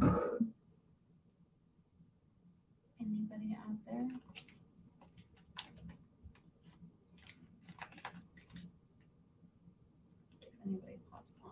Anybody out there? See if anybody pops on.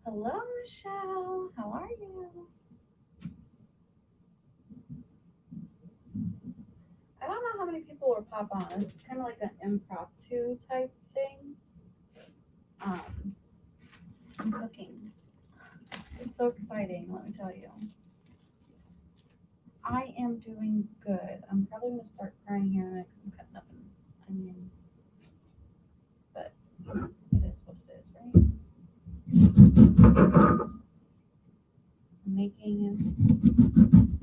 Hello, Michelle. How are you? I don't know how many people will pop on. It's kind of like an impromptu type thing. I'm cooking. It's so exciting, let me tell you. I am doing good. I'm probably going to start crying here in a minute because I'm cutting up an onion. But it is what it is, right? I'm making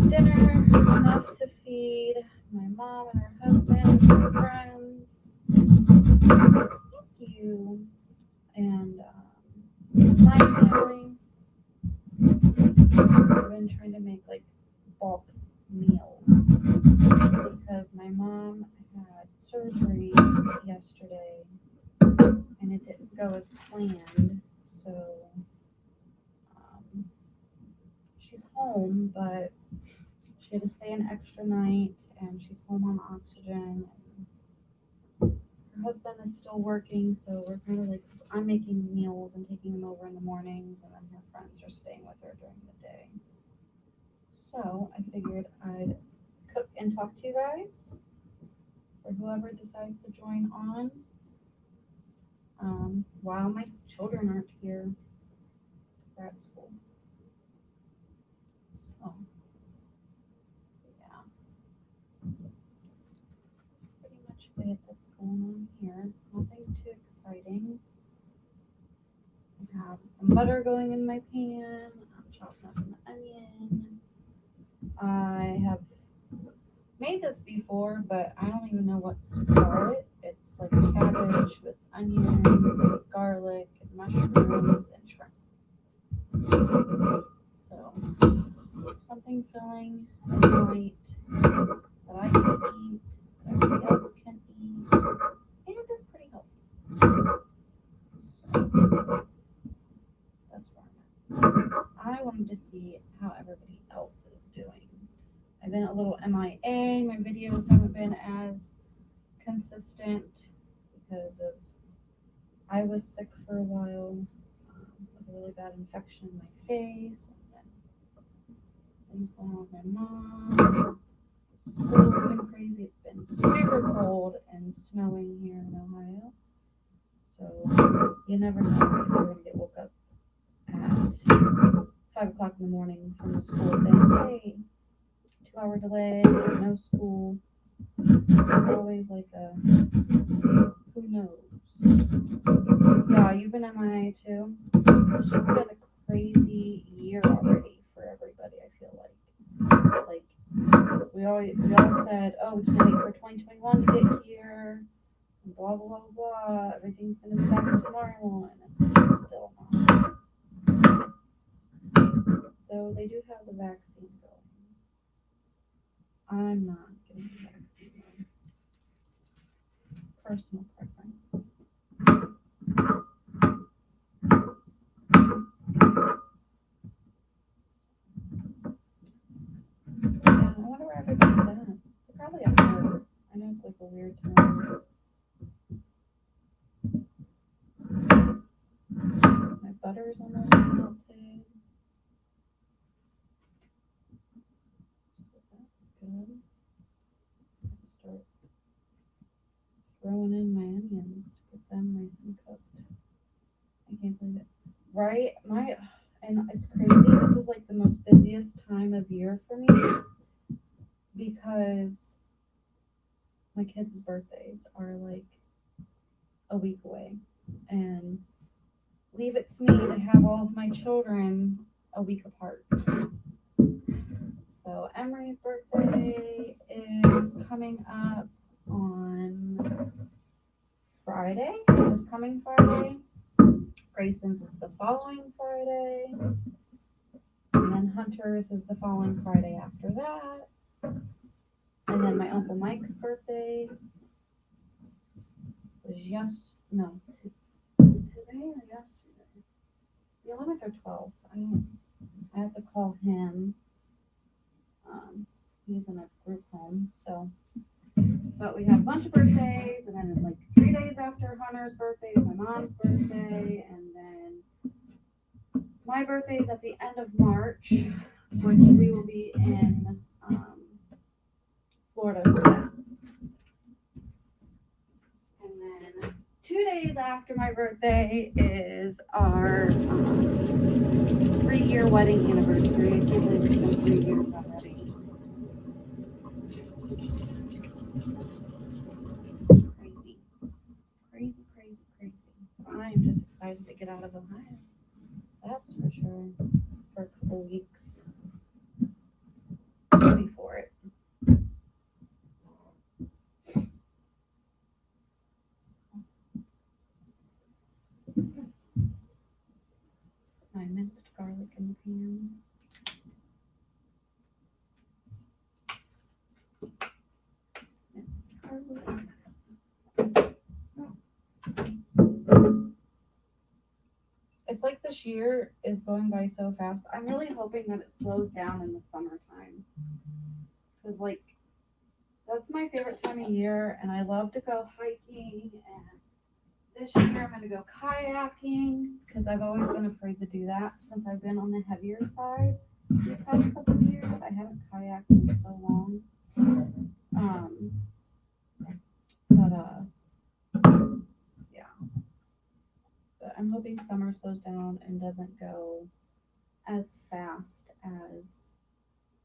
dinner enough to feed my mom and her husband, her friends. Thank you. And my family. I've been trying to make like bulk meals because my mom had surgery yesterday and it didn't go as planned. So she's home, but she had to stay an extra night and she's home on oxygen. Her husband is still working, so we're kind of like, I'm making meals and taking them over in the mornings, and then her friends are staying with her during the day. So I figured I'd cook and talk to you guys, or whoever decides to join on, while my children aren't here for at school. So, yeah. Pretty much it that's going on here. Nothing too exciting. I have some butter going in my pan. I'm chopping up an onion. I have made this before, but I don't even know what to call it. It's like cabbage with onions, and garlic, and mushrooms, and shrimp. So, something filling and light that I can eat, that everybody else can eat, and it's pretty healthy. So, that's where I'm at. I wanted to see how everybody else is doing. I've been a little MIA. My videos haven't been as consistent because of I was sick for a while with a really bad infection in my face, and then things going on with my mom. School's been crazy. It's been super cold and snowing here in Ohio, so you never know if you're gonna get woke up at 5 o'clock in the morning from the school saying, "Hey, 2-hour delay, no school." It's always like a who knows. Yeah, you've been MIA too. It's just been a crazy year already for everybody, I feel like. Like we all said, oh, we can't wait for 2021 to get here, and blah blah blah. Everything's gonna be back to normal, and it's still not. So they do have the vaccine going. I'm not getting the vaccine though. Personal preference. Yeah, I wonder where everybody's at. They're probably at work. I know it's like a weird time. My butter is almost melted. So that's good. Start throwing in my onions to get them nice and cooked. I can't believe it. Right? And it's crazy. This is like the most busiest time of year for me because my kids' birthdays are like a week away. And leave it to me to have all of my children a week apart. So Emery's birthday is coming up on Friday. This coming Friday. Grayson's is the following Friday. And then Hunter's is the following Friday after that. And then my Uncle Mike's birthday was today or yesterday? The 11th or 12th. I have to call him. He's in a group home, so. But we have a bunch of birthdays, and then like 3 days after Hunter's birthday is my mom's birthday, and then my birthday is at the end of March, which we will be in Florida for that. And then 2 days after my birthday is our 3-year wedding anniversary. I can't believe it's been 3 years already. Crazy. I am just excited to get out of Ohio. That's for sure. For a couple weeks. Ready for it. My minced garlic in the pan. Minced garlic. It's like this year is going by so fast. I'm really hoping that it slows down in the summertime. Because, like, that's my favorite time of year, and I love to go hiking. And this year I'm going to go kayaking, because I've always been afraid to do that since I've been on the heavier side these past couple of years. I haven't kayaked in so long. Yeah. But I'm hoping summer slows down and doesn't go as fast as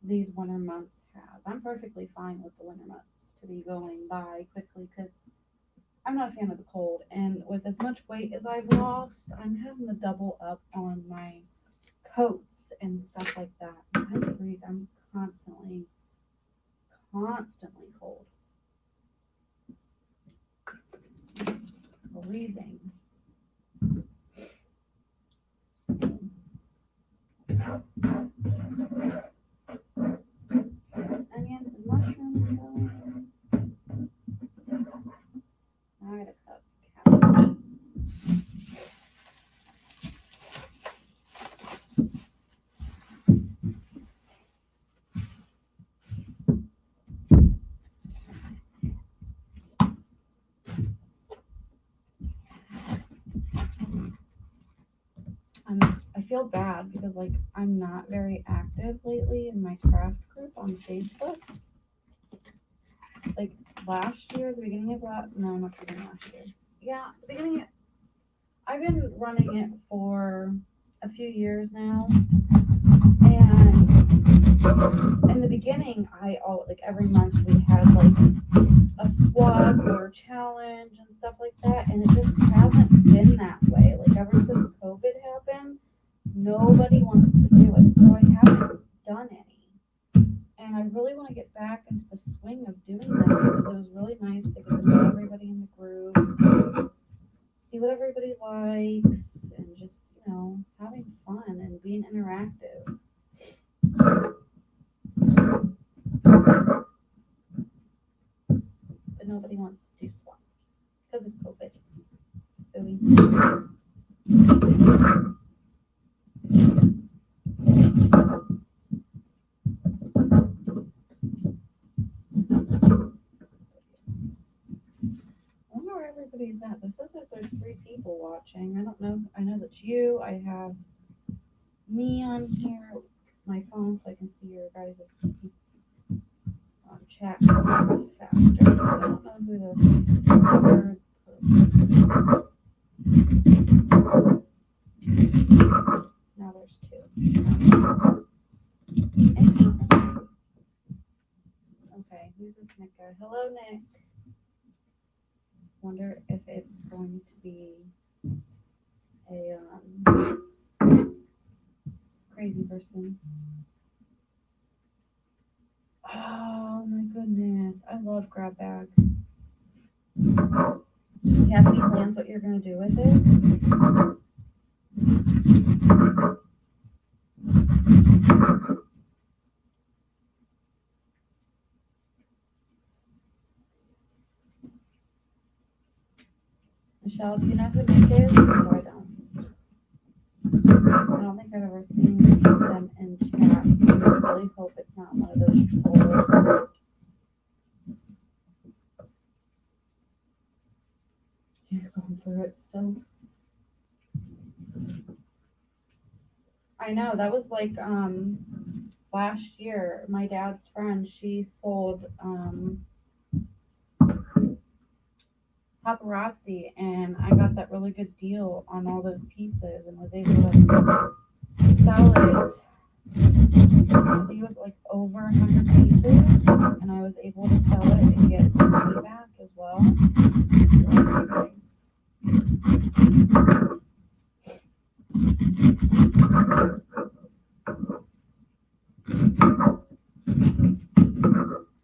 these winter months has. I'm perfectly fine with the winter months to be going by quickly because I'm not a fan of the cold. And with as much weight as I've lost, I'm having to double up on my coats and stuff like that. 9 degrees, I'm constantly cold. Freezing. Onions and mushrooms going. Now I gotta cut cabbage. I feel bad because like I'm not very active lately in my craft group on Facebook. Like last year, the beginning of last year. Yeah, I've been running it for a few years now. And in the beginning, every month we had like a squad or challenge and stuff like that, and it just hasn't been that way. Like ever since COVID happened, nobody wants to do it, so I haven't done any. And I really want to get back into the swing of doing that because it was really nice to get to know everybody in the group, see what everybody likes, and just, having fun and being interactive. But nobody wants to do swaps because of COVID. I wonder where everybody's at. This says that there's 3 people watching. I don't know. I know that's you. I have me on here, my phone, so I can see your guys' chat faster. I don't know who the third person is. Now there's 2. Okay, who's this Nick guy? Hello, Nick. Wonder if it's going to be a crazy person. Oh my goodness, I love grab bags. Do you have any plans what you're gonna do with it? Michelle, do you know who Nick is? Because I don't. I don't think I've ever seen them in chat. I just really hope it's not one of those trolls. You're going through it still. I know, that was like last year. My dad's friend, she sold paparazzi, and I got that really good deal on all those pieces and was able to sell it. I think it was like over 100 pieces, and I was able to sell it and get money back as well. That was nice.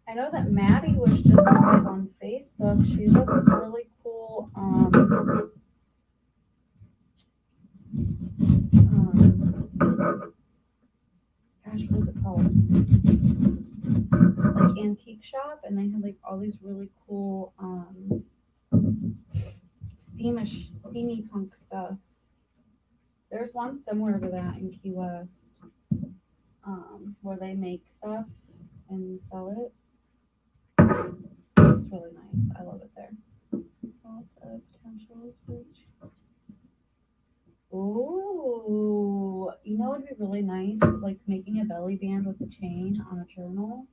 I know that Maddie was just live on Facebook. She's got this really cool gosh, what is it called? Like antique shop, and they had like all these really cool steamy punk stuff. There's one similar to that in Key West, where they make stuff and sell it. It's really nice. I love it there. Lots of potentials, which. Ooh, you know what would be really nice? Like making a belly band with a chain on a journal.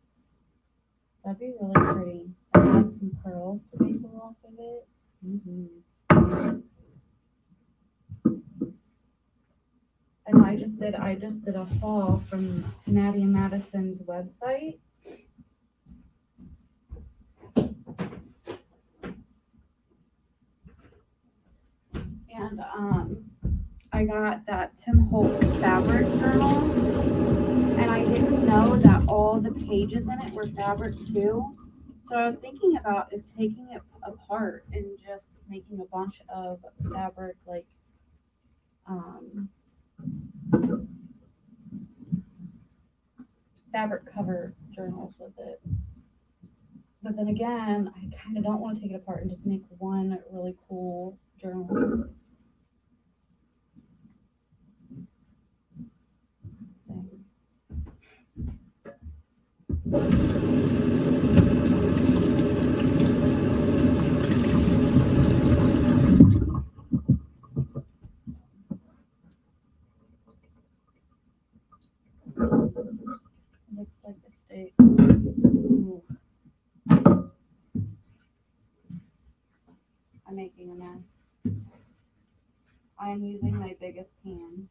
That'd be really pretty. I add some pearls to make go off of it. And I just did a haul from Maddie and Madison's website. And I got that Tim Holtz fabric journal, and I didn't know that all the pages in it were fabric too. So I was thinking about is taking it apart and just making a bunch of fabric like fabric cover journals with it. But then again, I kind of don't want to take it apart and just make one really cool journal thing. Looks like a steak. Ooh. I'm making a mess. I am using my biggest pan.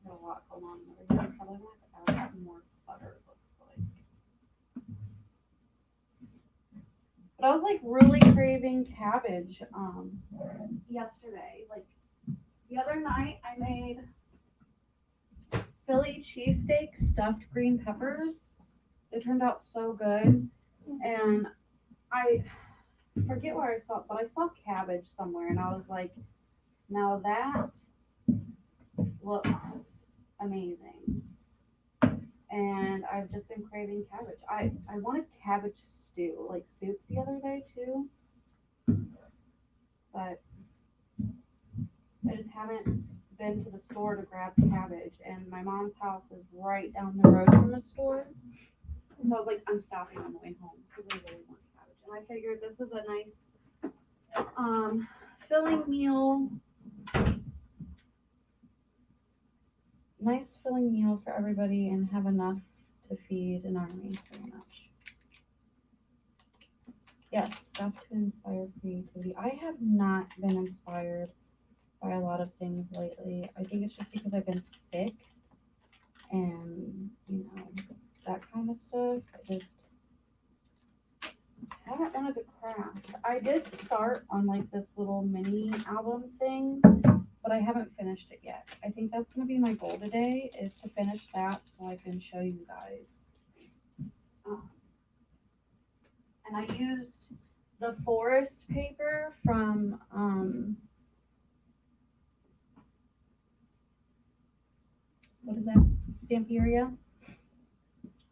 Got a lot going on over here. Probably want to add some more butter, it looks like. But I was like really craving cabbage yesterday. Like the other night I made Philly cheesesteak stuffed green peppers. They turned out so good. And I forget where I saw it, but I saw cabbage somewhere and I was like, now that looks amazing. And I've just been craving cabbage. I wanted cabbage stew, like soup the other day too. But I just haven't been to the store to grab cabbage, and my mom's house is right down the road from the store. So I was like, I'm stopping on the way home because I really want cabbage. And I figured this is a nice filling meal. Nice filling meal for everybody and have enough to feed an army pretty much. Yes, stuff to inspire creativity. I have not been inspired by a lot of things lately. I think it's just because I've been sick and, that kind of stuff. I just haven't wanted to craft. I did start on like this little mini album thing, but I haven't finished it yet. I think that's going to be my goal today, is to finish that so I can show you guys. And I used the forest paper from what is that? Stamperia.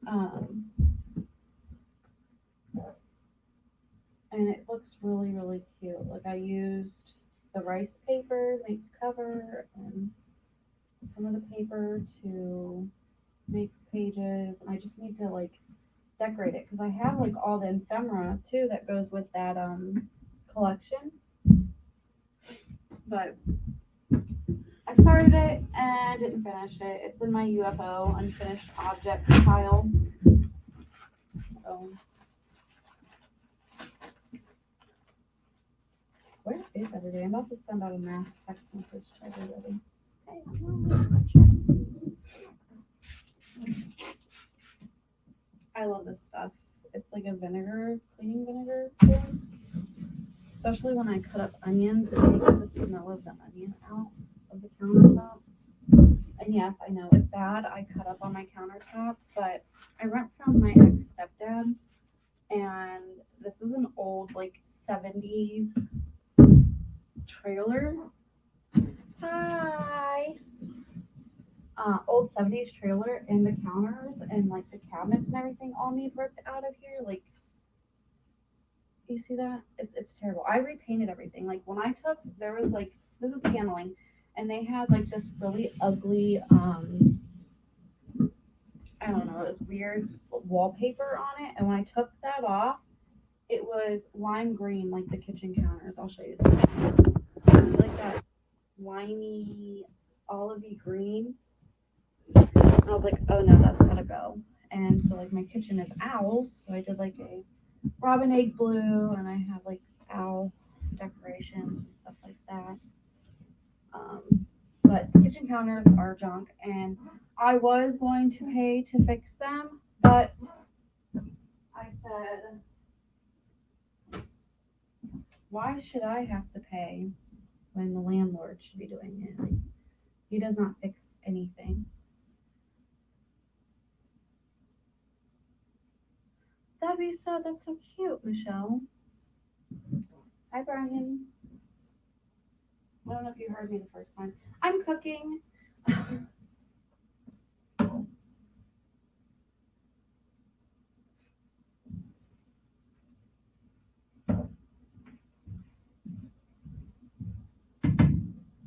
Um, and it looks really, really cute. Like I used the rice paper to make the cover and some of the paper to make pages, and I just need to like decorate it because I have like all the ephemera too that goes with that collection. But I started it and didn't finish it. It's in my UFO unfinished object pile. So where is everybody? I'm about to send out a mass text message to everybody. Hey, I love this stuff. It's like a vinegar, cleaning vinegar thing. Especially when I cut up onions, it takes the smell of the onion out of the countertop. And yes, I know it's bad. I cut up on my countertop, but I rent from my ex stepdad, and this is an old like 70s trailer. Hi. Old 70s trailer, and the counters and like the cabinets and everything all need ripped out of here. Like, you see that? It's terrible. I repainted everything. Like when I took, there was like, this is paneling, and they had like this really ugly I don't know, it was weird wallpaper on it. And when I took that off, it was lime green like the kitchen counters. I'll show you this. It's like that limey olivey green. And I was like, oh no, that's gotta go. And so like my kitchen is owls, so I did like a robin egg blue, and I have like owl decorations and stuff like that. But the kitchen counters are junk, and I was going to pay to fix them, but I said, why should I have to pay when the landlord should be doing it? Like, he does not fix anything. That's so cute, Michelle. Hi, Brian. I don't know if you heard me the first time. I'm cooking.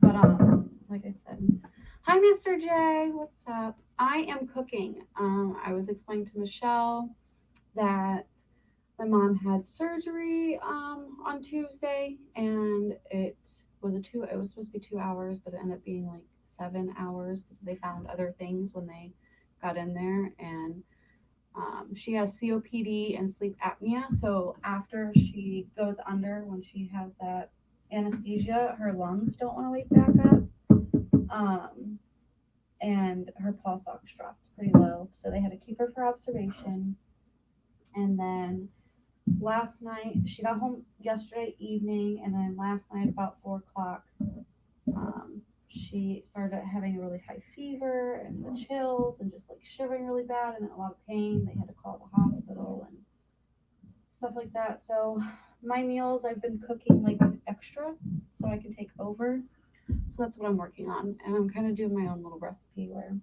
But like I said, hi, Mr. J. What's up? I am cooking. I was explaining to Michelle that my mom had surgery on Tuesday, and it was supposed to be 2 hours, but it ended up being like 7 hours because they found other things when they got in there, and she has COPD and sleep apnea. So after she goes under, when she has that anesthesia, her lungs don't want to wake back up. Um, and her pulse ox dropped pretty low. So they had to keep her for observation. And then last night, she got home yesterday evening, and then last night about 4 o'clock, she started having a really high fever and the chills and just like shivering really bad and a lot of pain. They had to call the hospital and stuff like that. So my meals, I've been cooking like extra so I can take over. So that's what I'm working on, and I'm kind of doing my own little recipe where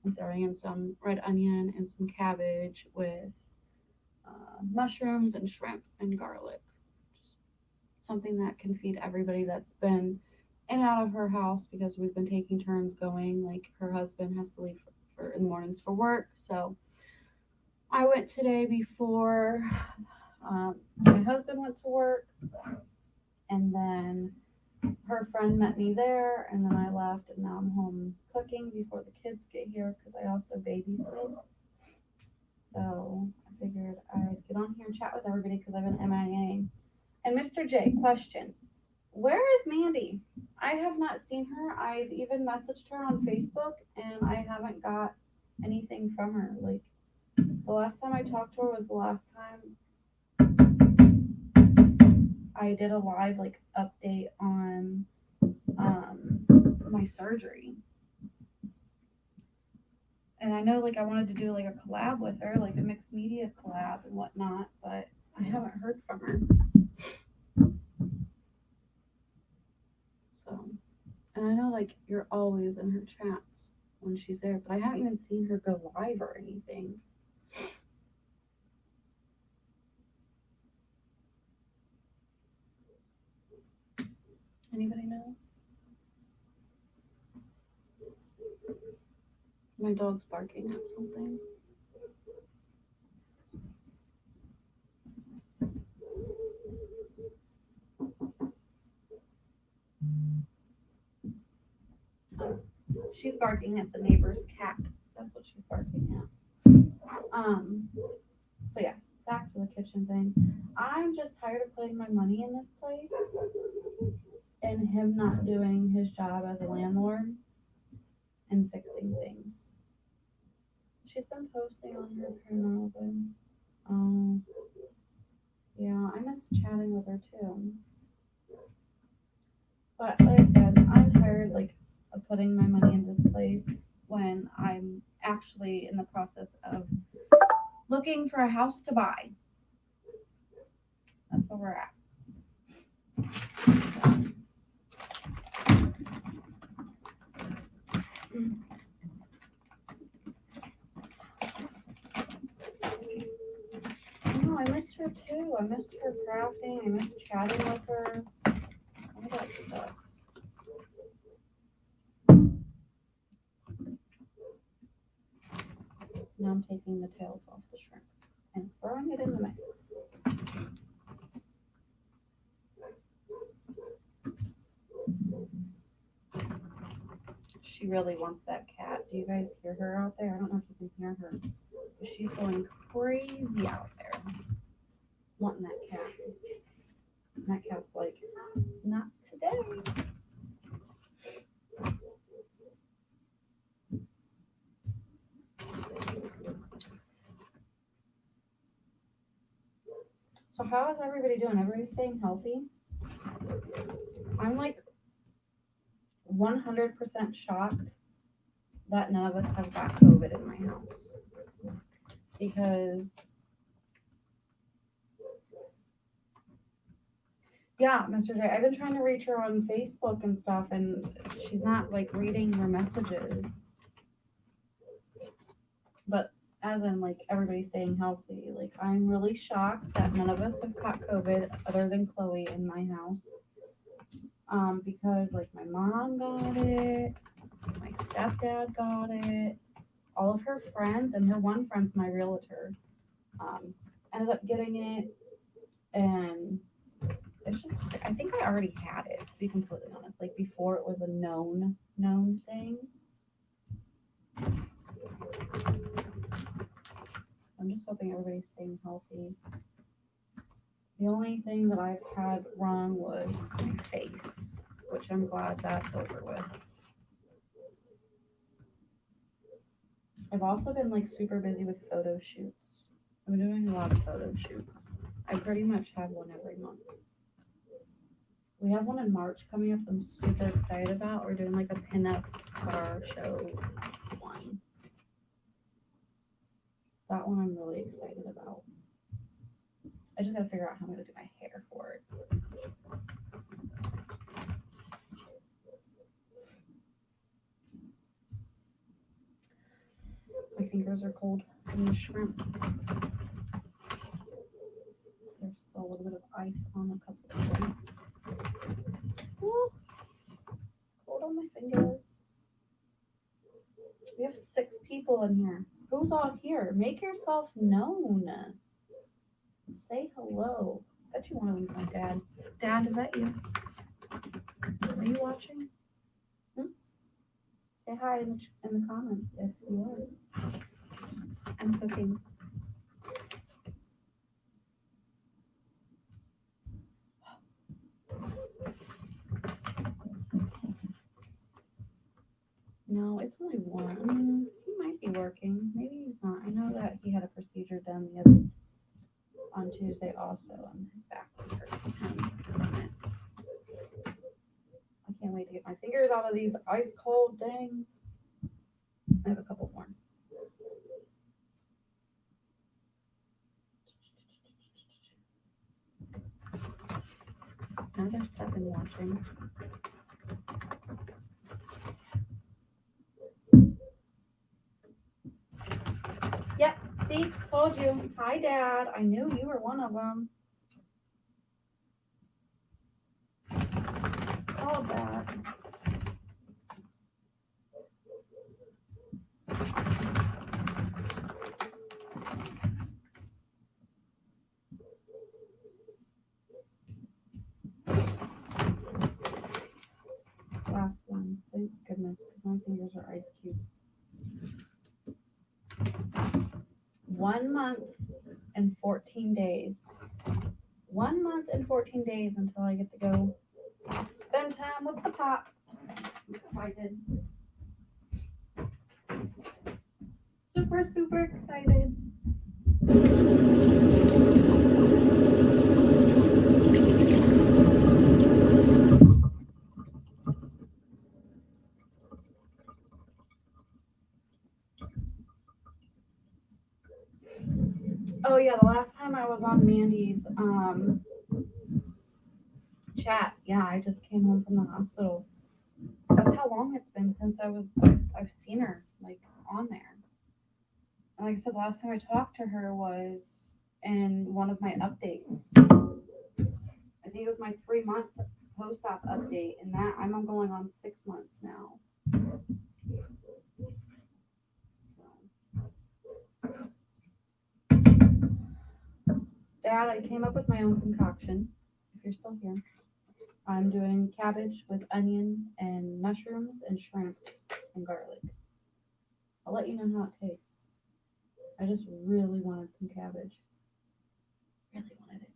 I'm throwing in some red onion and some cabbage with mushrooms and shrimp and garlic. Just something that can feed everybody that's been in and out of her house because we've been taking turns going. Like her husband has to leave for in the mornings for work, so I went today before my husband went to work, and then her friend met me there, and then I left, and now I'm home cooking before the kids get here because I also babysit. So I figured I'd get on here and chat with everybody because I've been MIA. And Mr. J, question. Where is Mandy? I have not seen her. I've even messaged her on Facebook, and I haven't got anything from her. Like, the last time I talked to her was the last time I did a live, like, update on my surgery. And I know, like, I wanted to do, like, a collab with her, like a mixed media collab and whatnot, but I haven't heard from her. So, and I know, like, you're always in her chats when she's there, but I haven't even seen her go live or anything. Anybody know? My dog's barking at something. She's barking at the neighbor's cat. That's what she's barking at. But yeah, back to the kitchen thing. I'm just tired of putting my money in this place and him not doing his job as a landlord and fixing things. She's been posting on her paranormal thing. Yeah, I miss chatting with her too. But like I said, I'm tired of putting my money in this place when I'm actually in the process of looking for a house to buy. That's where we're at. No, I missed her too. I missed her crafting. I missed chatting with her. All that stuff. Now I'm taking the tails off the shrimp and throwing it in the mix. She really wants that cat. Do you guys hear her out there? I don't know if you can hear her. But she's going crazy out there wanting that cat. And that cat's like, not today. So how is everybody doing? Everybody staying healthy? I'm like 100% shocked that none of us have got COVID in my house. Because, yeah, Mr. J, I've been trying to reach her on Facebook and stuff, and she's not reading her messages. But as in everybody staying healthy, I'm really shocked that none of us have caught COVID other than Chloe in my house. Because my mom got it, my stepdad got it, all of her friends, and her one friend's my realtor, ended up getting it, and it's just, I think I already had it, to be completely honest, before it was a known thing. I'm just hoping everybody's staying healthy. The only thing that I've had wrong was my face, which I'm glad that's over with. I've also been super busy with photo shoots. I'm doing a lot of photo shoots. I pretty much have one every month. We have one in March coming up I'm super excited about. We're doing a pinup car show one. That one I'm really excited about. I just gotta figure out how I'm gonna do my hair for it. My fingers are cold from the shrimp. There's still a little bit of ice on a couple of them. Ooh, cold on my fingers. We have 6 people in here. Who's all here? Make yourself known. Say hello. I bet you one of them's my dad. Dad, is that you? Are you watching? Say hi in the comments if you are. I'm cooking. No, it's only one. He might be working. Maybe he's not. I know that he had a procedure done on Tuesday also, and his back was hurting. I can't wait to get my fingers out of these ice cold things. I have a couple more. Now there's 7 watching. Hi, Dad. I knew you were one of them. Called that. Last one. Thank goodness, because my fingers are ice cubes. 1 month and 14 days. 1 month and 14 days until I get to go spend time with the pops. I'm excited. Super, super excited. Oh yeah, the last time I was on Mandy's chat, yeah, I just came home from the hospital. That's how long it's been since I've seen her like on there. And like I said, the last time I talked to her was in one of my updates. I think it was my 3-month post-op update, and that I'm going on 6 months now. Dad, I came up with my own concoction. If you're still here, I'm doing cabbage with onion and mushrooms and shrimp and garlic. I'll let you know how it tastes. I just really wanted some cabbage. Really wanted it.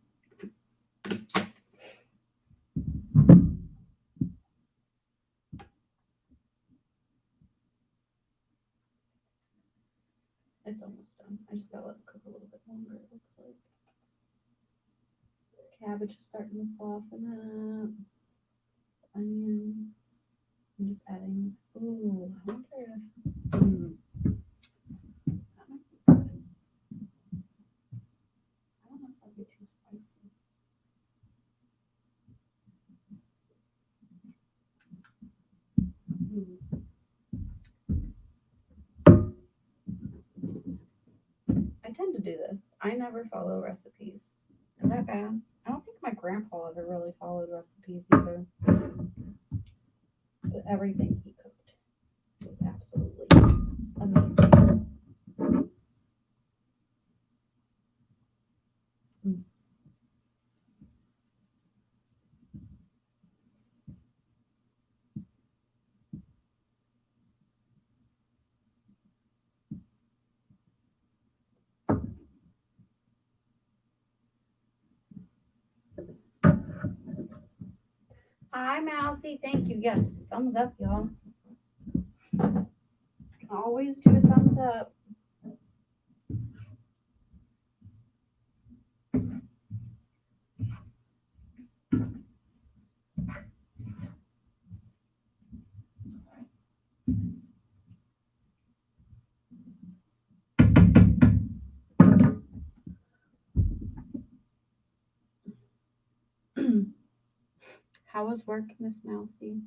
It's almost done. I just gotta let it cook a little bit longer, it looks like. Cabbage is starting to soften up. Onions. I'm just adding. Ooh, I wonder if. That might be good. I don't know if that'd be too spicy. I tend to do this. I never follow recipes. Is that bad? I don't think my grandpa ever really followed recipes either. But everything he cooked was absolutely amazing. Hi, Mousy. Thank you. Yes, thumbs up, y'all. Always do a thumbs up. How was work, Miss Mousy?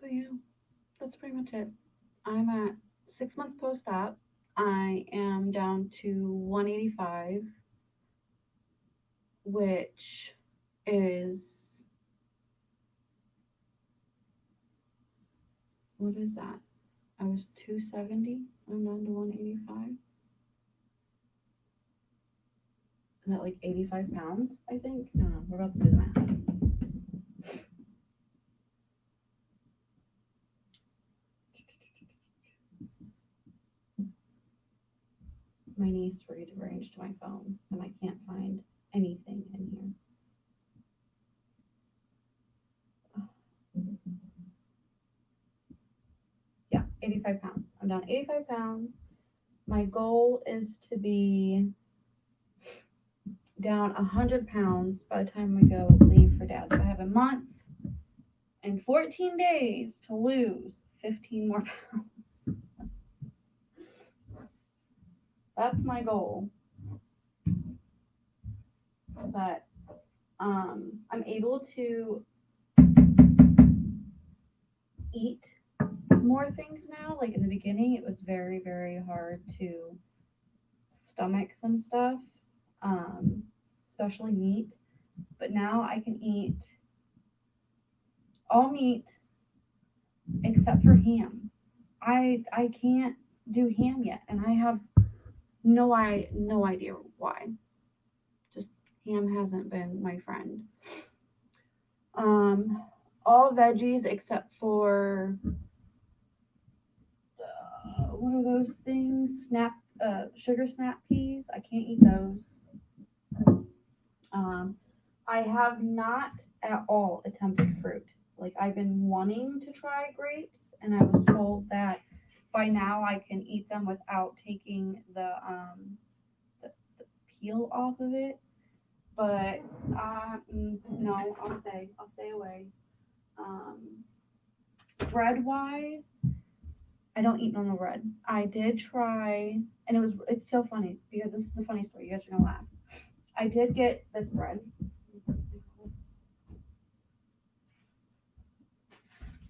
But yeah, that's pretty much it. I'm at 6 months post-op. I am down to 185, which is, what is that? I was 270. I'm down to 185. Is that like 85 pounds, I think? No, we're about to do the math. My niece rearranged my phone, and I can't find anything in here. Yeah, 85 pounds. I'm down 85 pounds. My goal is to be down 100 pounds by the time we go leave for Dad. So I have a month and 14 days to lose 15 more pounds. That's my goal. But I'm able to eat more things now. Like in the beginning, it was very, very hard to stomach some stuff, um, especially meat. But now I can eat all meat except for ham. I can't do ham yet, and I have no idea why. Just ham hasn't been my friend. Um, all veggies except for what are those things? Sugar snap peas. I can't eat those. Um, I have not at all attempted fruit. Like I've been wanting to try grapes, and I was told that by now I can eat them without taking the peel off of it. But no, I'll stay away. Um, bread wise, I don't eat normal bread. I did try, and it's so funny because this is a funny story. You guys are gonna laugh. I did get this bread,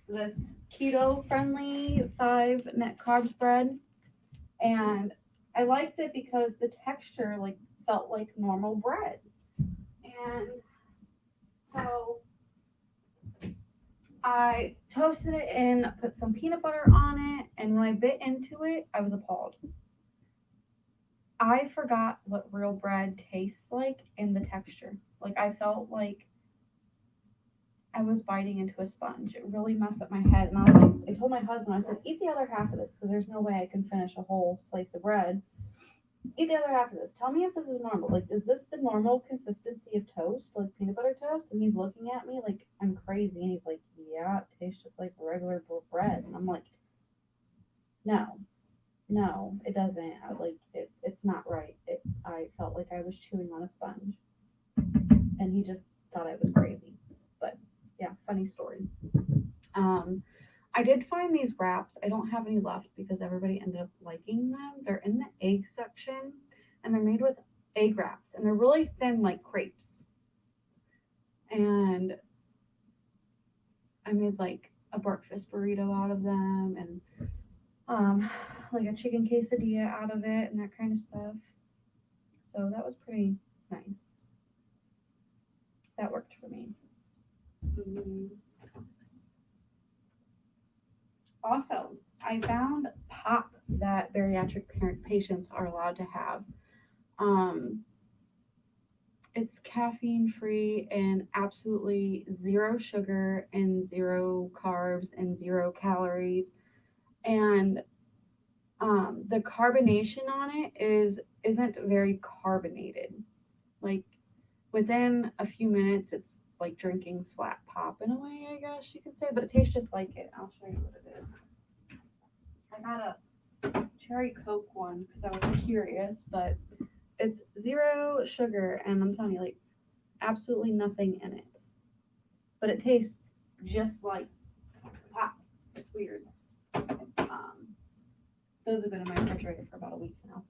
this keto friendly 5 net carbs bread, and I liked it because the texture like felt like normal bread. And so I toasted it and put some peanut butter on it, and when I bit into it, I was appalled. I forgot what real bread tastes like in the texture. Like I felt like I was biting into a sponge. It really messed up my head, and I was like, I told my husband, I said, eat the other half of this because there's no way I can finish a whole slice of bread. Eat the other half of this. Tell me if this is normal. Like, is this the normal consistency of toast, like peanut butter toast? And he's looking at me like I'm crazy, and he's like, yeah, it tastes just like regular bread. And I'm like, no, no, it doesn't. It's not right. I felt like I was chewing on a sponge, and he just thought I was crazy. But yeah, funny story. Um, I did find these wraps. I don't have any left because everybody ended up liking them. They're in the egg section, and they're made with egg wraps, and they're really thin like crepes. And I made like a breakfast burrito out of them, and like a chicken quesadilla out of it, and that kind of stuff. So that was pretty nice. That worked for me. Mhm. Also, I found pop that bariatric parent patients are allowed to have. Um, it's caffeine free and absolutely zero sugar and zero carbs and zero calories. And the carbonation on it isn't very carbonated. Like within a few minutes, it's like drinking flat pop in a way, I guess you could say. But it tastes just like it. I'll show you what it is. I got a cherry Coke one because I was curious, but it's zero sugar, and I'm telling you, like absolutely nothing in it. But it tastes just like pop. It's weird. Um, those have been in my refrigerator for about a week now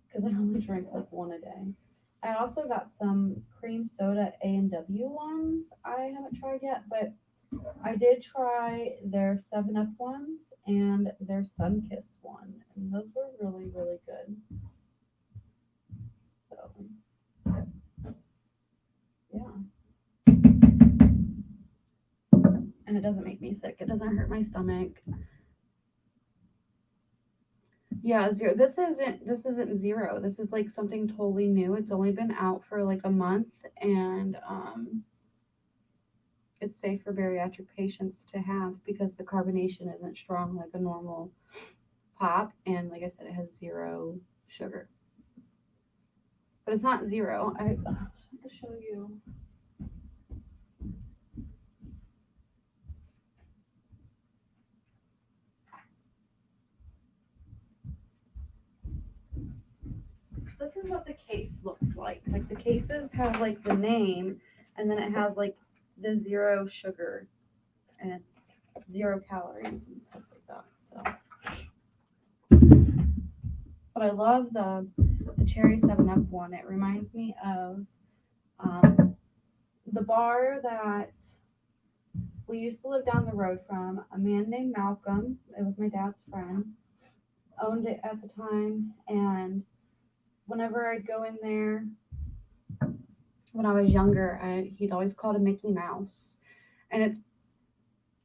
because I only drink like one a day. I also got some cream soda A&W ones I haven't tried yet, but I did try their 7 Up ones and their Sunkist one, and those were really, really good. So, yeah. And it doesn't make me sick. It doesn't hurt my stomach. Yeah, zero. This isn't zero. This is like something totally new. It's only been out for like a month, and it's safe for bariatric patients to have because the carbonation isn't strong like a normal pop, and like I said, it has zero sugar. But it's not zero. I have to show you. This is what the case looks like. Like the cases have like the name, and then it has like the zero sugar and 0 calories and stuff like that. So, but I love the cherry 7 Up one. It reminds me of um, the bar that we used to live down the road from a man named Malcolm. It was my dad's friend. Owned it at the time, and whenever I'd go in there when I was younger, he'd always called it a Mickey Mouse, and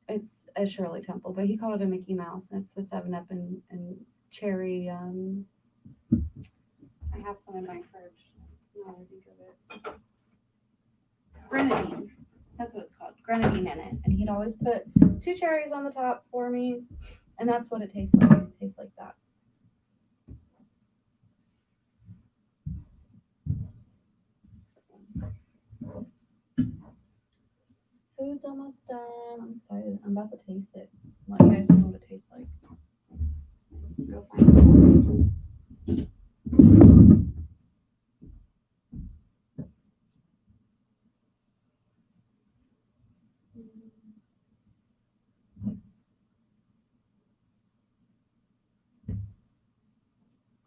it's a Shirley Temple, but he called it a Mickey Mouse, and it's the 7-Up and cherry. I have some in my fridge. Now I think of it. Grenadine. That's what it's called. Grenadine in it, and he'd always put 2 cherries on the top for me, and that's what it tastes like. It tastes like that. Food's almost done. I'm excited. I'm about to taste it. Let you guys know what it tastes like. Go find it.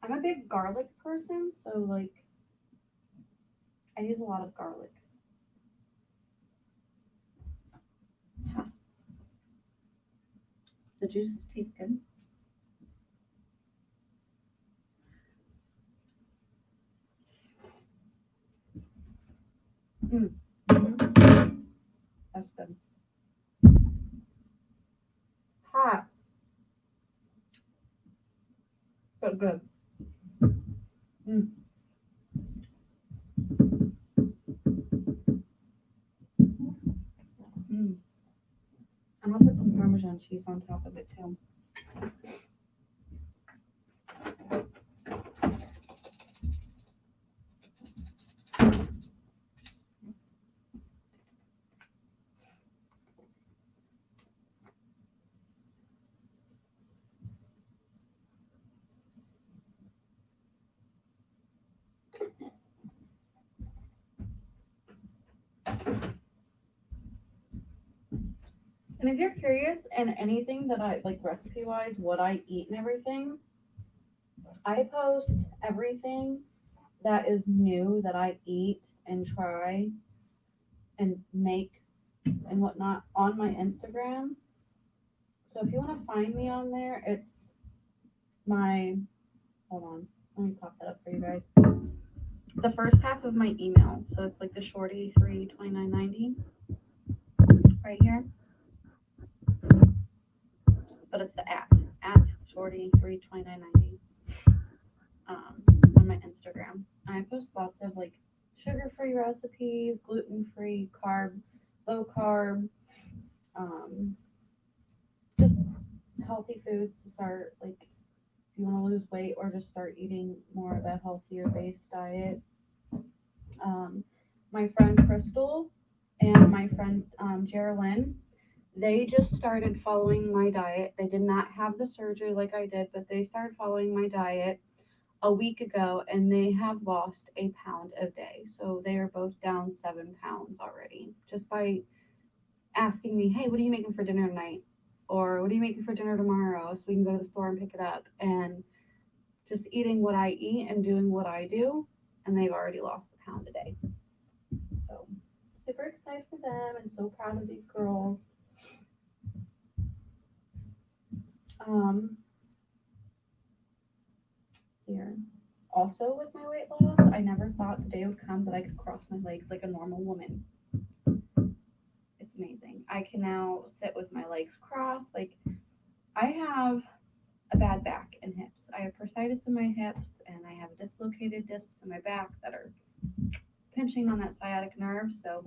I'm a big garlic person, so like I use a lot of garlic. The juices taste good. Mm-hmm. That's good. Hot, but good. Mm. Mm. I'm gonna put some Parmesan cheese on top of it too. And if you're curious and anything that I like recipe wise, what I eat and everything, I post everything that is new that I eat and try and make and whatnot on my Instagram. So if you want to find me on there, it's my hold on, let me pop that up for you guys. The first half of my email, so it's like the shorty 32990 right here, but it's the at shorty 32990 on my Instagram. I post lots of like sugar-free recipes, gluten-free, low carb, um, just healthy foods to start like if you want to lose weight or just start eating more of a healthier based diet. My friend Crystal and my friend Geraldine, they just started following my diet. They did not have the surgery like I did, but they started following my diet a week ago and they have lost a pound a day. So they are both down 7 pounds already just by asking me, hey, what are you making for dinner tonight? Or what are you making for dinner tomorrow? So we can go to the store and pick it up. And just eating what I eat and doing what I do. And they've already lost a pound a day. So super excited for them and so proud of these girls. Here. Also with my weight loss, I never thought the day would come that I could cross my legs like a normal woman. It's amazing. I can now sit with my legs crossed. Like I have a bad back and hips. I have bursitis in my hips and I have dislocated discs in my back that are pinching on that sciatic nerve. So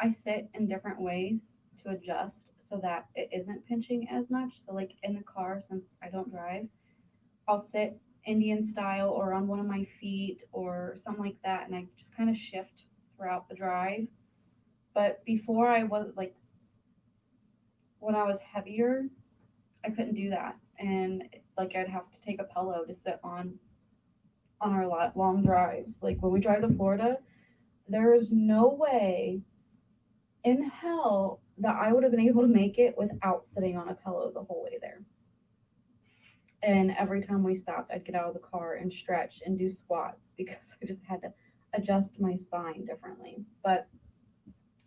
I sit in different ways to adjust so that it isn't pinching as much. So like in the car, since I don't drive, I'll sit Indian style or on one of my feet or something like that, and I just kind of shift throughout the drive. But before I was like, when I was heavier, I couldn't do that, and like I'd have to take a pillow to sit on our long drives. Like when we drive to Florida, there is no way in hell that I would have been able to make it without sitting on a pillow the whole way there. And every time we stopped, I'd get out of the car and stretch and do squats because I just had to adjust my spine differently. But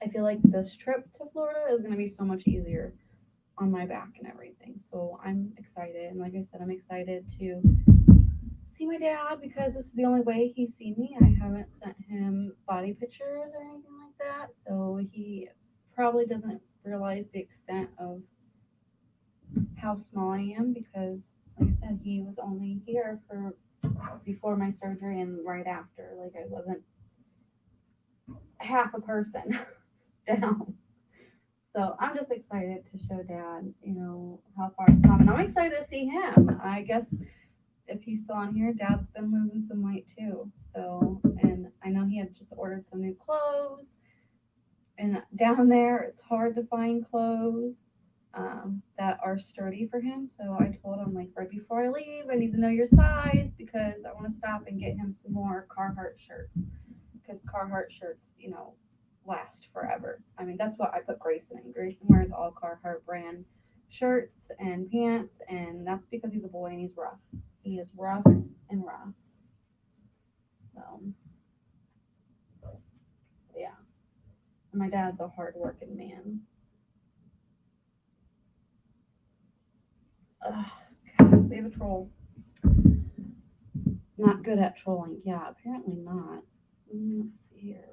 I feel like this trip to Florida is going to be so much easier on my back and everything. So I'm excited. And like I said, I'm excited to see my dad because this is the only way he's seen me. I haven't sent him body pictures or anything like that. So he probably doesn't realize the extent of how small I am because, like I said, he was only here for before my surgery and right after. Like I wasn't half a person down. So I'm just excited to show Dad, how far it's come. And I'm excited to see him. I guess if he's still on here, Dad's been losing some weight too. So, and I know he had just ordered some new clothes. And down there, it's hard to find clothes that are sturdy for him. So I told him, like, right before I leave, I need to know your size because I want to stop and get him some more Carhartt shirts. Because Carhartt shirts, last forever. I mean, that's what I put Grayson in. Grayson wears all Carhartt brand shirts and pants, and that's because he's a boy and he's rough. He is rough and rough. So, yeah. And my dad's a hard-working man. Ugh, God, we have a troll. Not good at trolling. Yeah, apparently not. Let's see here.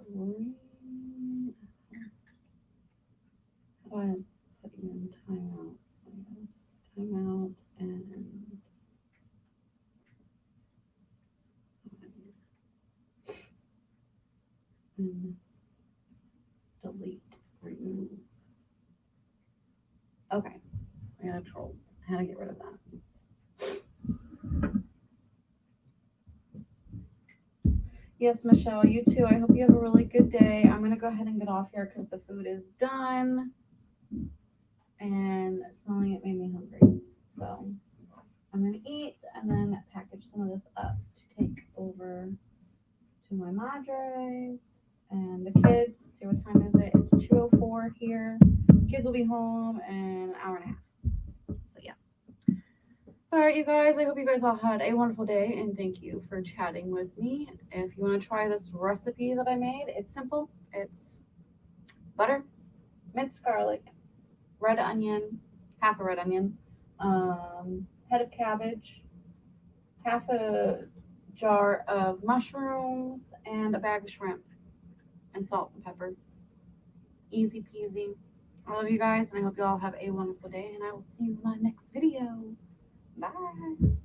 How do I put you in timeout? Timeout and delete, remove. Okay, I got a troll. How to get rid of that? Yes, Michelle, you too. I hope you have a really good day. I'm gonna go ahead and get off here because the food is done, and smelling it made me hungry. So I'm gonna eat and then package some of this up to take over to my madres and the kids. See what time is it? It's 2:04 here. Kids will be home in an hour and a half. So yeah. All right, you guys. I hope you guys all had a wonderful day, and thank you for chatting with me. If you want to try this recipe that I made, it's simple. It's butter, minced garlic, red onion, half a red onion, head of cabbage, half a jar of mushrooms, and a bag of shrimp, and salt and pepper. Easy peasy. I love you guys, and I hope you all have a wonderful day, and I will see you in my next video. Bye.